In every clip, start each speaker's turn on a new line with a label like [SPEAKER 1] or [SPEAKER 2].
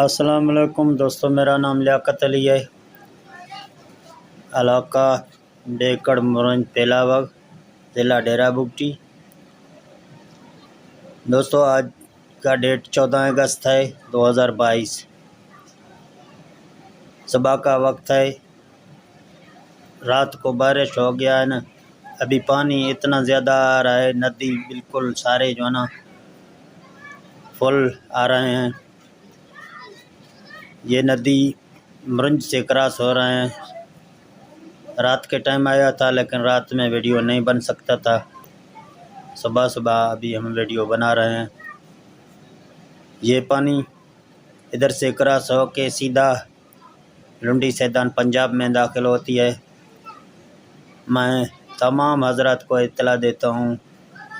[SPEAKER 1] السلام علیکم دوستو، میرا نام لیاقت علی ہے، علاقہ ڈیکڑ مرنج پیلا باغ، ضلع ڈیرہ بگٹی۔ دوستو آج کا ڈیٹ 14 اگست ہے 2022۔ صبح کا وقت ہے، رات کو بارش ہو گیا ہے نا، ابھی پانی اتنا زیادہ آ رہا ہے، ندی بالکل سارے جو ہے نا فل آ رہے ہیں۔ یہ ندی مرنج سے کراس ہو رہے ہیں۔ رات کے ٹائم آیا تھا لیکن رات میں ویڈیو نہیں بن سکتا تھا، صبح ابھی ہم ویڈیو بنا رہے ہیں۔ یہ پانی ادھر سے کراس ہو کے سیدھا لنڈی سیدان پنجاب میں داخل ہوتی ہے۔ میں تمام حضرات کو اطلاع دیتا ہوں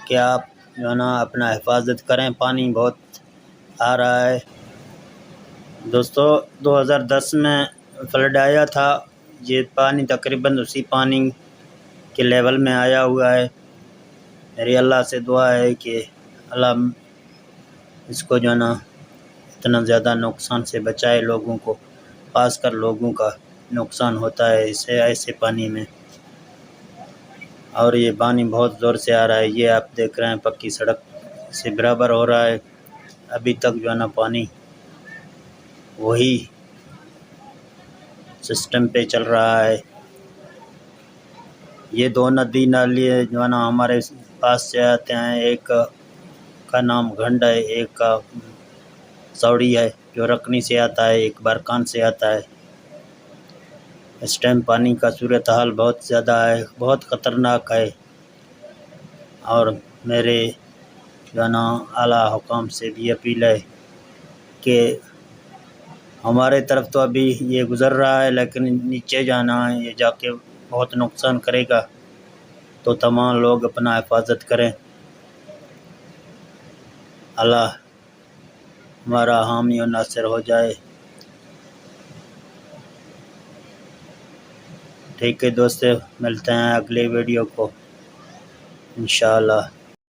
[SPEAKER 1] کہ آپ جو ہے نا اپنا حفاظت کریں، پانی بہت آ رہا ہے۔ دوستو 2010 میں فلڈ آیا تھا، یہ پانی تقریباً اسی پانی کے لیول میں آیا ہوا ہے۔ میری اللہ سے دعا ہے کہ اللہ اس کو جو ہے نا اتنا زیادہ نقصان سے بچائے، لوگوں کو خاص کر لوگوں کا نقصان ہوتا ہے اسے ایسے پانی میں، اور یہ پانی بہت زور سے آ رہا ہے۔ یہ آپ دیکھ رہے ہیں پکی سڑک سے برابر ہو رہا ہے، ابھی تک جو ہے نا پانی وہی سسٹم پہ چل رہا ہے۔ یہ دو ندی نالی جو ہے نا ہمارے پاس سے آتے ہیں، ایک کا نام گھنڈ ہے، ایک کا سوڑی ہے جو رکنی سے آتا ہے، ایک برکان سے آتا ہے۔ اس ٹائم پانی کا صورتحال بہت زیادہ ہے، بہت خطرناک ہے، اور میرے جو ہے نا اعلیٰ حکام سے بھی اپیل ہے کہ ہمارے طرف تو ابھی یہ گزر رہا ہے لیکن نیچے جانا ہے، یہ جا کے بہت نقصان کرے گا، تو تمام لوگ اپنا حفاظت کریں۔ اللہ ہمارا حامی و ناصر ہو جائے۔ ٹھیک ہے دوستو، ملتے ہیں اگلے ویڈیو کو انشاءاللہ۔